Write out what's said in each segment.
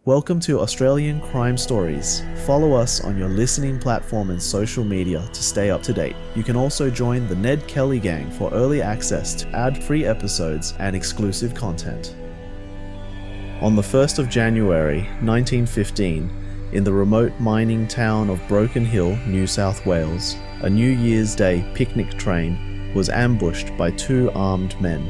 Welcome to Australian Crime Stories. Follow us on your listening platform and social media to stay up to date. You can also join the Ned Kelly Gang for early access to ad-free episodes and exclusive content. On the 1st of January 1915, in the remote mining town of Broken Hill, New South Wales, a New Year's Day picnic train was ambushed by two armed men.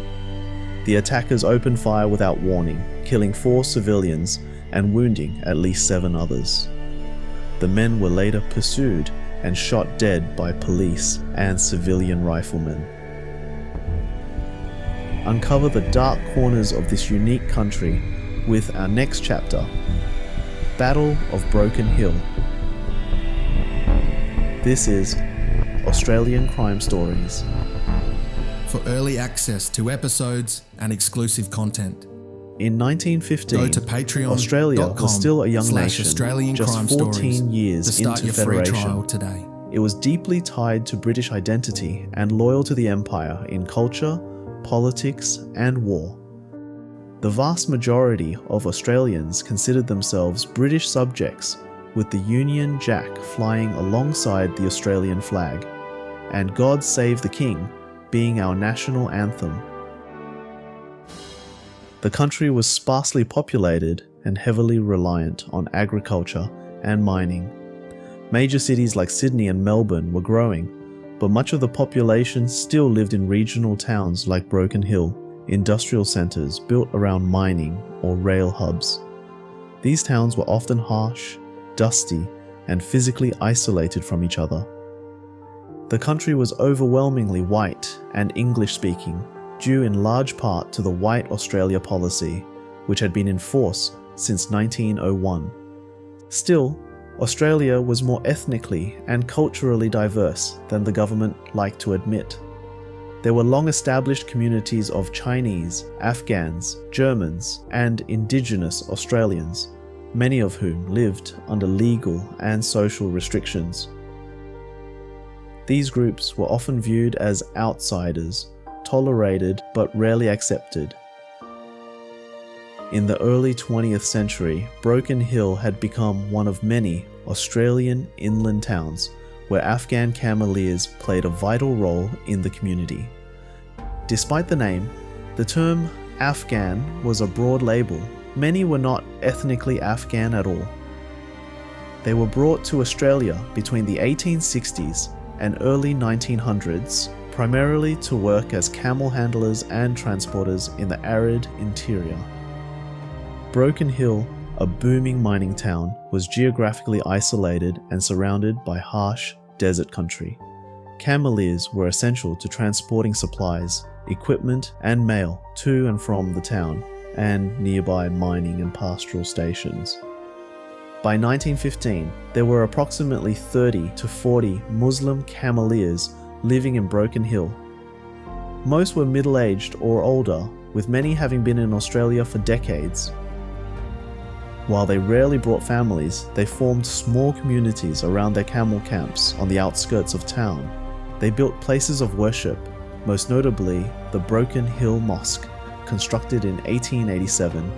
The attackers opened fire without warning, killing 4 civilians and wounding at least 7 others. The men were later pursued and shot dead by police and civilian riflemen. Uncover the dark corners of this unique country with our next chapter, Battle of Broken Hill. This is Australian Crime Stories. For early access to episodes and exclusive content, in 1915, go to Patreon.com Australia was still a young nation, Australian just Crime 14 Stories years to start into your free Federation. trial today. It was deeply tied to British identity and loyal to the Empire in culture, politics, and war. The vast majority of Australians considered themselves British subjects, with the Union Jack flying alongside the Australian flag, and God Save the King being our national anthem. The country was sparsely populated and heavily reliant on agriculture and mining. Major cities like Sydney and Melbourne were growing, but much of the population still lived in regional towns like Broken Hill, industrial centres built around mining or rail hubs. These towns were often harsh, dusty, and physically isolated from each other. The country was overwhelmingly white and English-speaking, due in large part to the White Australia policy, which had been in force since 1901. Still, Australia was more ethnically and culturally diverse than the government liked to admit. There were long-established communities of Chinese, Afghans, Germans, and Indigenous Australians, many of whom lived under legal and social restrictions. These groups were often viewed as outsiders, tolerated but rarely accepted. In the early 20th century, Broken Hill had become one of many Australian inland towns where Afghan Cameleers played a vital role in the community. Despite the name, the term Afghan was a broad label. Many were not ethnically Afghan at all. They were brought to Australia between the 1860s and early 1900s, primarily to work as camel handlers and transporters in the arid interior. Broken Hill, a booming mining town, was geographically isolated and surrounded by harsh desert country. Cameleers were essential to transporting supplies, equipment, and mail to and from the town and nearby mining and pastoral stations. By 1915, there were approximately 30 to 40 Muslim Cameleers living in Broken Hill. Most were middle-aged or older, with many having been in Australia for decades. While they rarely brought families, they formed small communities around their camel camps on the outskirts of town. They built places of worship, most notably the Broken Hill Mosque, constructed in 1887,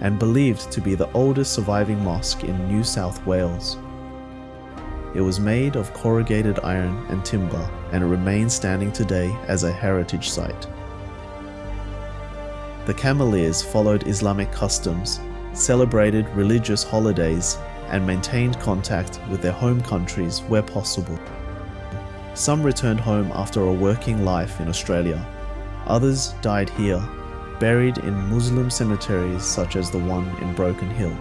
and believed to be the oldest surviving mosque in New South Wales. It was made of corrugated iron and timber, and it remains standing today as a heritage site. The Cameleers followed Islamic customs, celebrated religious holidays, and maintained contact with their home countries where possible. Some returned home after a working life in Australia. Others died here, buried in Muslim cemeteries such as the one in Broken Hill.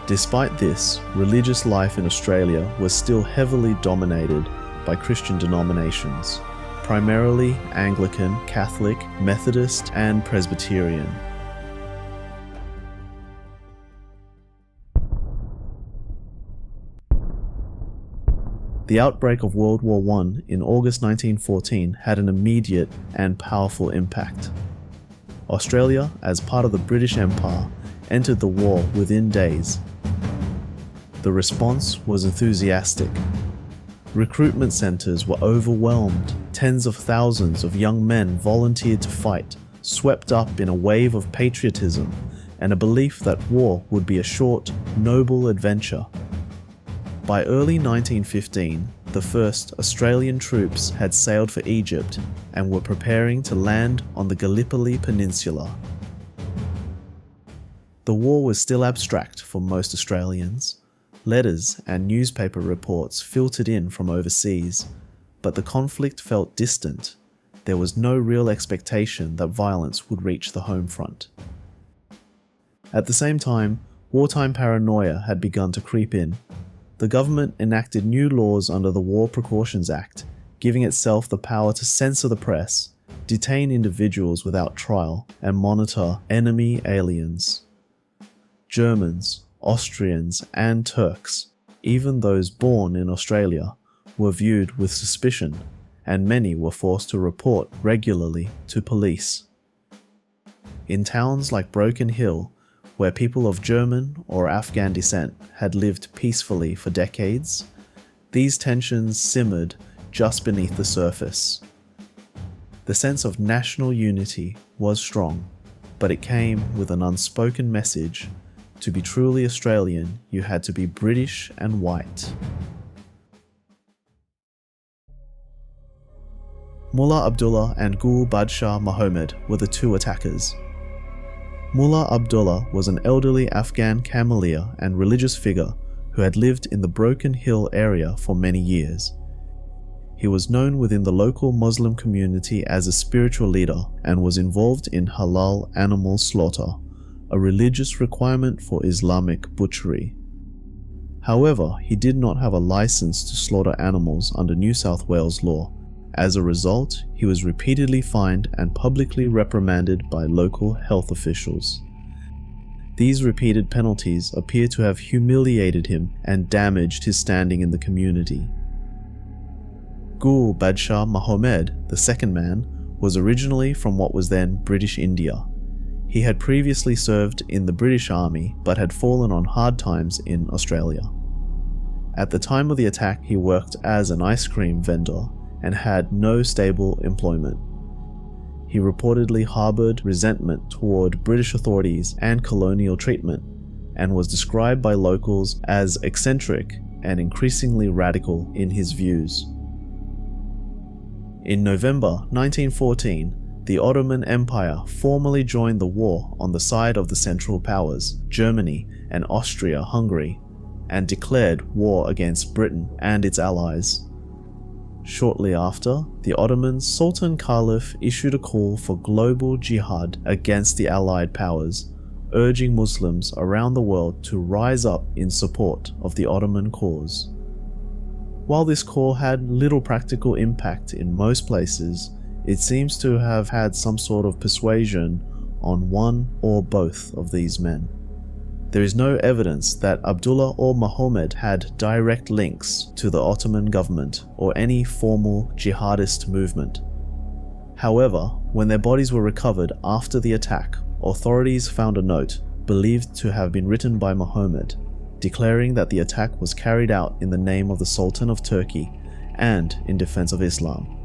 Despite this, religious life in Australia was still heavily dominated by Christian denominations, primarily Anglican, Catholic, Methodist, and Presbyterian. The outbreak of World War I in August 1914 had an immediate and powerful impact. Australia, as part of the British Empire, entered the war within days. The response was enthusiastic. Recruitment centres were overwhelmed. Tens of thousands of young men volunteered to fight, swept up in a wave of patriotism and a belief that war would be a short, noble adventure. By early 1915, the first Australian troops had sailed for Egypt and were preparing to land on the Gallipoli Peninsula. The war was still abstract for most Australians. Letters and newspaper reports filtered in from overseas, but the conflict felt distant. There was no real expectation that violence would reach the home front. At the same time, wartime paranoia had begun to creep in. The government enacted new laws under the War Precautions Act, giving itself the power to censor the press, detain individuals without trial, and monitor enemy aliens. Germans, Austrians, and Turks, even those born in Australia, were viewed with suspicion, and many were forced to report regularly to police. In towns like Broken Hill, where people of German or Afghan descent had lived peacefully for decades, these tensions simmered just beneath the surface. The sense of national unity was strong, but it came with an unspoken message: to be truly Australian, you had to be British and white. Mullah Abdullah and Gul Badshah Mohammed were the two attackers. Mullah Abdullah was an elderly Afghan cameleer and religious figure who had lived in the Broken Hill area for many years. He was known within the local Muslim community as a spiritual leader and was involved in halal animal slaughter, a religious requirement for Islamic butchery. However, he did not have a license to slaughter animals under New South Wales law. As a result, he was repeatedly fined and publicly reprimanded by local health officials. These repeated penalties appear to have humiliated him and damaged his standing in the community. Gul Badshah Mohammed, the second man, was originally from what was then British India. He had previously served in the British Army but had fallen on hard times in Australia. At the time of the attack, he worked as an ice cream vendor and had no stable employment. He reportedly harbored resentment toward British authorities and colonial treatment, and was described by locals as eccentric and increasingly radical in his views. In November 1914, the Ottoman Empire formally joined the war on the side of the Central Powers, Germany and Austria-Hungary, and declared war against Britain and its allies. Shortly after, the Ottoman Sultan Caliph issued a call for global jihad against the Allied powers, urging Muslims around the world to rise up in support of the Ottoman cause. While this call had little practical impact in most places, it seems to have had some sort of persuasion on one or both of these men. There is no evidence that Abdullah or Mohammed had direct links to the Ottoman government or any formal jihadist movement. However, when their bodies were recovered after the attack, authorities found a note, believed to have been written by Mohammed, declaring that the attack was carried out in the name of the Sultan of Turkey and in defense of Islam.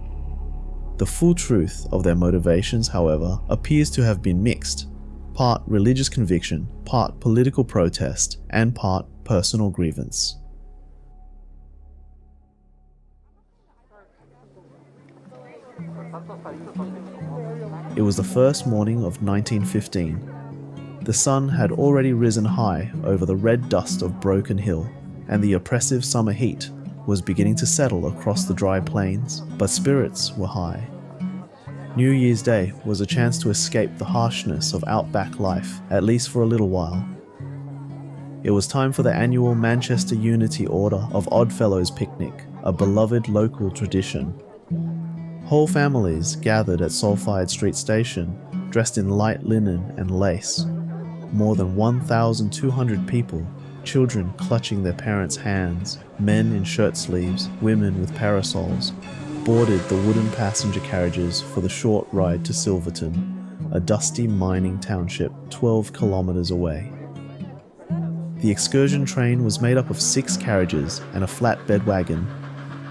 The full truth of their motivations, however, appears to have been mixed. Part religious conviction, part political protest, and part personal grievance. It was the first morning of 1915. The sun had already risen high over the red dust of Broken Hill, and the oppressive summer heat was beginning to settle across the dry plains, but spirits were high. New Year's Day was a chance to escape the harshness of outback life, at least for a little while. It was time for the annual Manchester Unity Order of Oddfellows picnic, a beloved local tradition. Whole families gathered at Sulphide Street Station, dressed in light linen and lace. More than 1,200 people, children clutching their parents' hands, men in shirt sleeves, women with parasols, boarded the wooden passenger carriages for the short ride to Silverton, a dusty mining township 12 kilometers away. The excursion train was made up of 6 carriages and a flatbed wagon,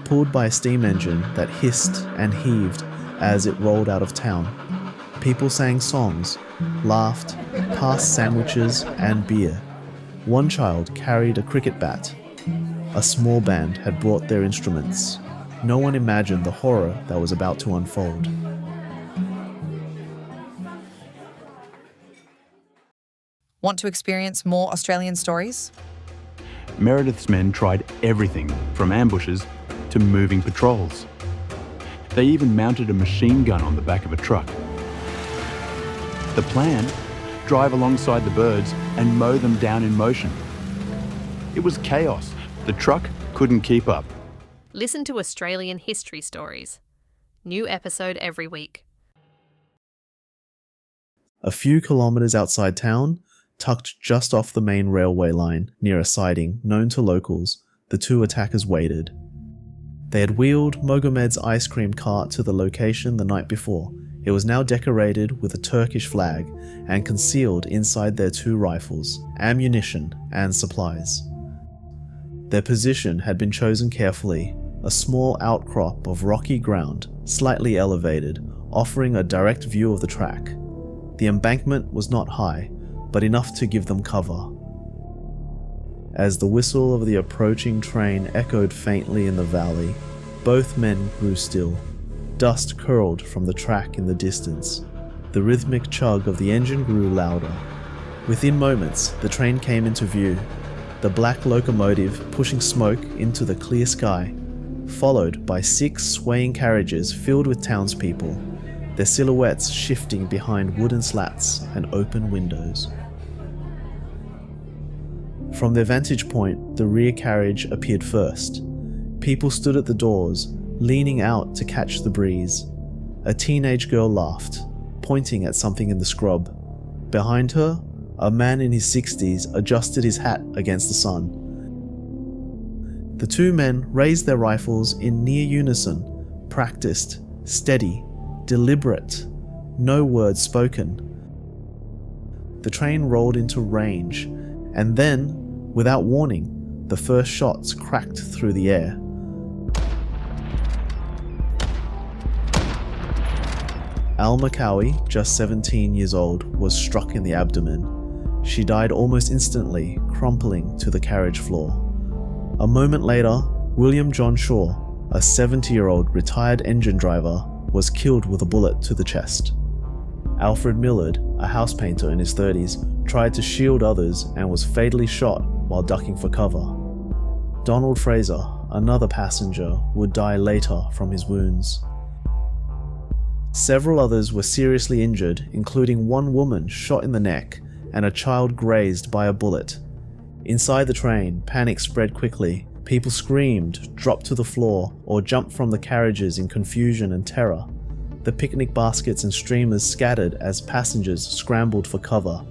pulled by a steam engine that hissed and heaved as it rolled out of town. People sang songs, laughed, passed sandwiches and beer. One child carried a cricket bat. A small band had brought their instruments. No one imagined the horror that was about to unfold. Want to experience more Australian stories? Meredith's men tried everything from ambushes to moving patrols. They even mounted a machine gun on the back of a truck. The plan? Drive alongside the birds and mow them down in motion. It was chaos. The truck couldn't keep up. Listen to Australian history stories. New episode every week. A few kilometres outside town, tucked just off the main railway line near a siding known to locals, the two attackers waited. They had wheeled Mogomed's ice cream cart to the location the night before. It was now decorated with a Turkish flag and concealed inside their two rifles, ammunition and supplies. Their position had been chosen carefully, a small outcrop of rocky ground, slightly elevated, offering a direct view of the track. The embankment was not high, but enough to give them cover. As the whistle of the approaching train echoed faintly in the valley, both men grew still. Dust curled from the track in the distance. The rhythmic chug of the engine grew louder. Within moments, the train came into view, the black locomotive pushing smoke into the clear sky, followed by 6 swaying carriages filled with townspeople, their silhouettes shifting behind wooden slats and open windows. From their vantage point, the rear carriage appeared first. People stood at the doors, leaning out to catch the breeze. A teenage girl laughed, pointing at something in the scrub. Behind her, a man in his 60s adjusted his hat against the sun. The two men raised their rifles in near unison, practiced, steady, deliberate, no words spoken. The train rolled into range, and then, without warning, the first shots cracked through the air. Al Makawi, just 17 years old, was struck in the abdomen. She died almost instantly, crumpling to the carriage floor. A moment later, William John Shaw, a 70-year-old retired engine driver, was killed with a bullet to the chest. Alfred Millard, a house painter in his 30s, tried to shield others and was fatally shot while ducking for cover. Donald Fraser, another passenger, would die later from his wounds. Several others were seriously injured, including one woman shot in the neck and a child grazed by a bullet. Inside the train, panic spread quickly. People screamed, dropped to the floor, or jumped from the carriages in confusion and terror. The picnic baskets and streamers scattered as passengers scrambled for cover.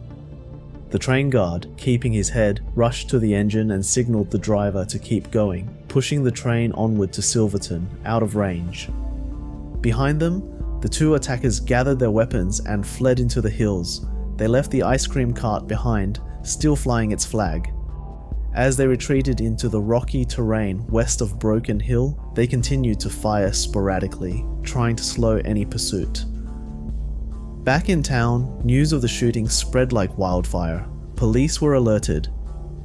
The train guard, keeping his head, rushed to the engine and signaled the driver to keep going, pushing the train onward to Silverton, out of range. Behind them, the two attackers gathered their weapons and fled into the hills. They left the ice cream cart behind, still flying its flag. As they retreated into the rocky terrain west of Broken Hill, they continued to fire sporadically, trying to slow any pursuit. Back in town, news of the shooting spread like wildfire. Police were alerted.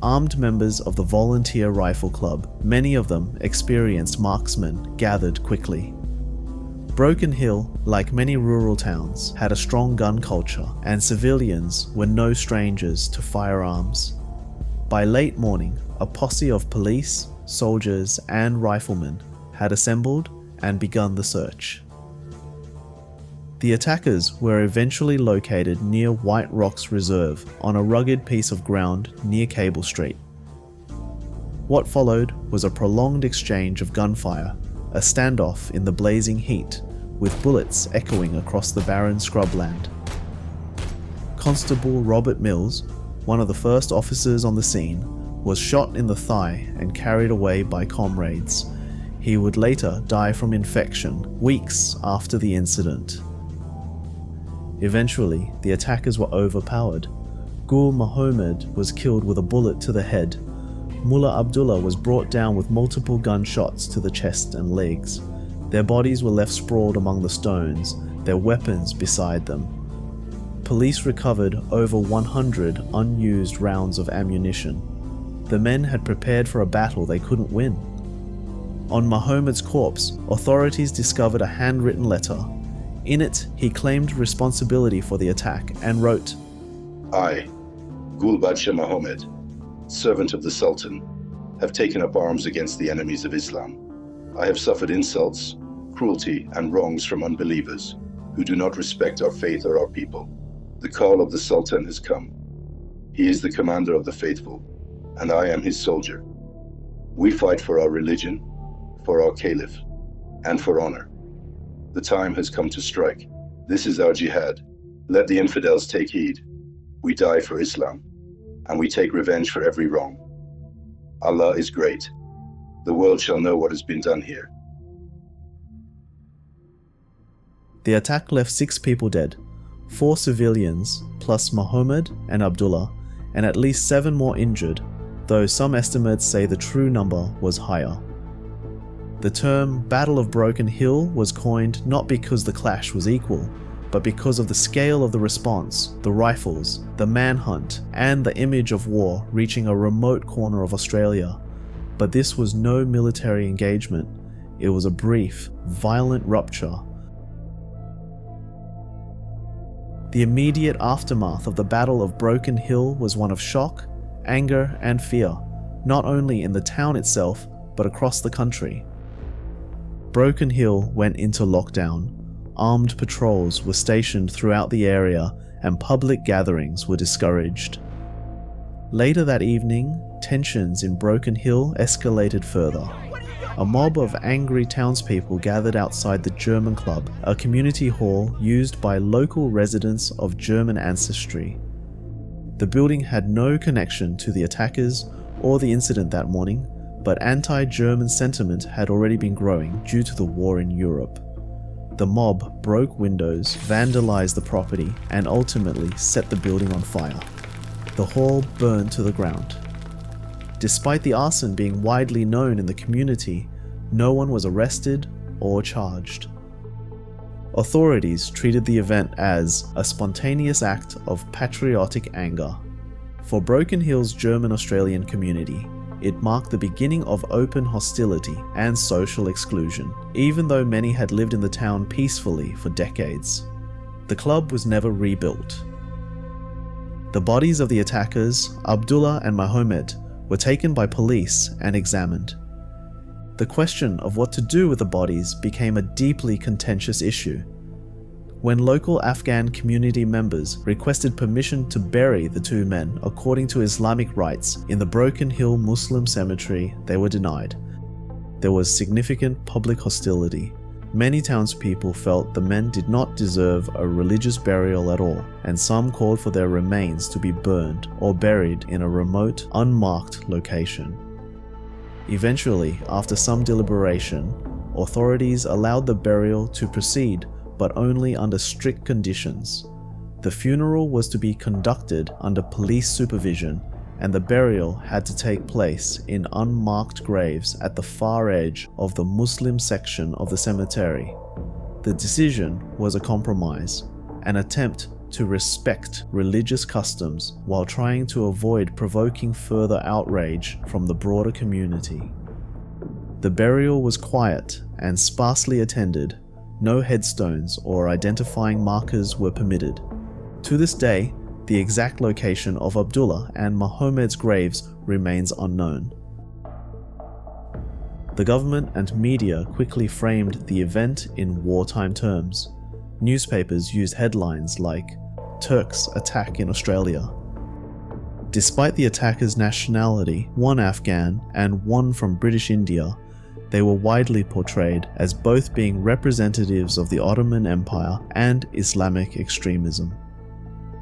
Armed members of the Volunteer Rifle Club, many of them experienced marksmen, gathered quickly. Broken Hill, like many rural towns, had a strong gun culture, and civilians were no strangers to firearms. By late morning, a posse of police, soldiers, and riflemen had assembled and begun the search. The attackers were eventually located near White Rocks Reserve on a rugged piece of ground near Cable Street. What followed was a prolonged exchange of gunfire, a standoff in the blazing heat, with bullets echoing across the barren scrubland. Constable Robert Mills, one of the first officers on the scene, was shot in the thigh and carried away by comrades. He would later die from infection weeks after the incident. Eventually, the attackers were overpowered. Gul Mohammed was killed with a bullet to the head. Mullah Abdullah was brought down with multiple gunshots to the chest and legs. Their bodies were left sprawled among the stones, their weapons beside them. police recovered over 100 unused rounds of ammunition. The men had prepared for a battle they couldn't win. On Muhammad's corpse, authorities discovered a handwritten letter. In it, he claimed responsibility for the attack and wrote, I, Gul Badsha Muhammad, servant of the Sultan, have taken up arms against the enemies of Islam. I have suffered insults, cruelty, and wrongs from unbelievers who do not respect our faith or our people. The call of the Sultan has come. He is the commander of the faithful, and I am his soldier. We fight for our religion, for our caliph, and for honor. The time has come to strike. This is our jihad. Let the infidels take heed. We die for Islam, and we take revenge for every wrong. Allah is great. The world shall know what has been done here. The attack left 6 people dead, 4 civilians, plus Muhammad and Abdullah, and at least 7 more injured, though some estimates say the true number was higher. The term Battle of Broken Hill was coined not because the clash was equal, but because of the scale of the response, the rifles, the manhunt, and the image of war reaching a remote corner of Australia. But this was no military engagement. It was a brief, violent rupture. The immediate aftermath of the Battle of Broken Hill was one of shock, anger, and fear, not only in the town itself, but across the country. Broken Hill went into lockdown. Armed patrols were stationed throughout the area, and public gatherings were discouraged. Later that evening, tensions in Broken Hill escalated further. A mob of angry townspeople gathered outside the German Club, a community hall used by local residents of German ancestry. The building had no connection to the attackers or the incident that morning, but anti-German sentiment had already been growing due to the war in Europe. The mob broke windows, vandalized the property, and ultimately set the building on fire. The hall burned to the ground. Despite the arson being widely known in the community, no one was arrested or charged. Authorities treated the event as a spontaneous act of patriotic anger. For Broken Hill's German-Australian community, it marked the beginning of open hostility and social exclusion, even though many had lived in the town peacefully for decades. The club was never rebuilt. The bodies of the attackers, Abdullah and Muhammad, were taken by police and examined. The question of what to do with the bodies became a deeply contentious issue. When local Afghan community members requested permission to bury the 2 men according to Islamic rites in the Broken Hill Muslim cemetery, they were denied. There was significant public hostility. Many townspeople felt the men did not deserve a religious burial at all, and some called for their remains to be burned or buried in a remote, unmarked location. Eventually, after some deliberation, authorities allowed the burial to proceed, but only under strict conditions. The funeral was to be conducted under police supervision, and the burial had to take place in unmarked graves at the far edge of the Muslim section of the cemetery. The decision was a compromise, an attempt to respect religious customs while trying to avoid provoking further outrage from the broader community. The burial was quiet and sparsely attended. No headstones or identifying markers were permitted. To this day, the exact location of Abdullah and Muhammad's graves remains unknown. The government and media quickly framed the event in wartime terms. Newspapers used headlines like, "Turks attack in Australia." Despite the attackers' nationality, one Afghan and one from British India, they were widely portrayed as both being representatives of the Ottoman Empire and Islamic extremism.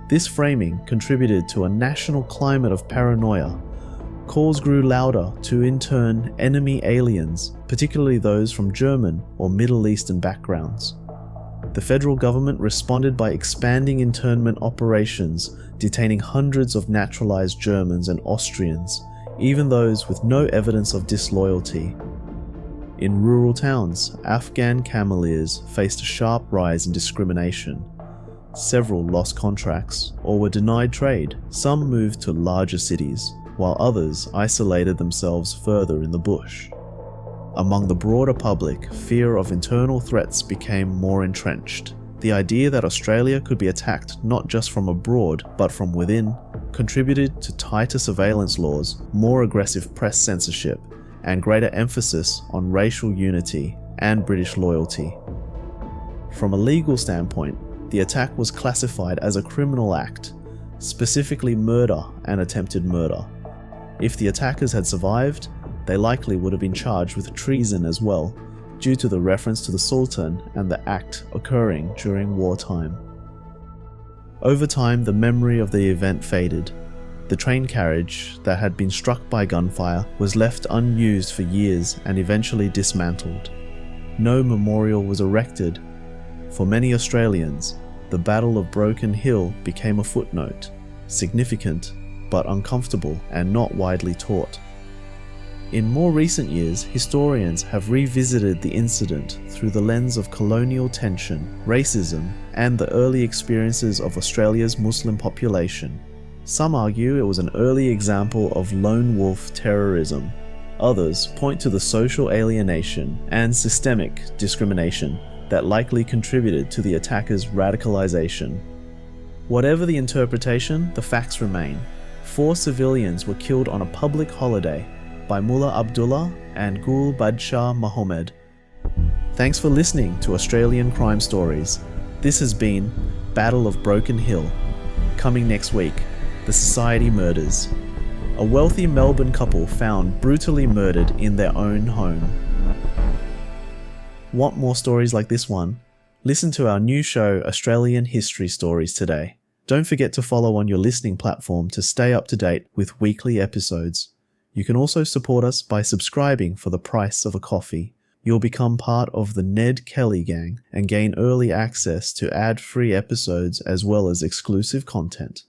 This framing contributed to a national climate of paranoia. Calls grew louder to intern enemy aliens, particularly those from German or Middle Eastern backgrounds. The federal government responded by expanding internment operations, detaining hundreds of naturalized Germans and Austrians, even those with no evidence of disloyalty. In rural towns, Afghan cameleers faced a sharp rise in discrimination. Several lost contracts or were denied trade. Some moved to larger cities, while others isolated themselves further in the bush. Among the broader public, fear of internal threats became more entrenched. The idea that Australia could be attacked not just from abroad, but from within, contributed to tighter surveillance laws, more aggressive press censorship, and greater emphasis on racial unity and British loyalty. From a legal standpoint, the attack was classified as a criminal act, specifically murder and attempted murder. If the attackers had survived, they likely would have been charged with treason as well, due to the reference to the Sultan and the act occurring during wartime. Over time, the memory of the event faded. The train carriage that had been struck by gunfire was left unused for years and eventually dismantled. No memorial was erected. For many Australians, the Battle of Broken Hill became a footnote, significant but uncomfortable and not widely taught. In more recent years, historians have revisited the incident through the lens of colonial tension, racism, and the early experiences of Australia's Muslim population. Some argue it was an early example of lone wolf terrorism. Others point to the social alienation and systemic discrimination that likely contributed to the attackers' radicalization. Whatever the interpretation, the facts remain. 4 civilians were killed on a public holiday by Mullah Abdullah and Gul Badshah Mohammed. Thanks for listening to Australian Crime Stories. This has been Battle of Broken Hill. Coming next week, the Society Murders. A wealthy Melbourne couple found brutally murdered in their own home. Want more stories like this one? Listen to our new show, Australian History Stories, today. Don't forget to follow on your listening platform to stay up to date with weekly episodes. You can also support us by subscribing for the price of a coffee. You'll become part of the Ned Kelly gang and gain early access to ad-free episodes as well as exclusive content.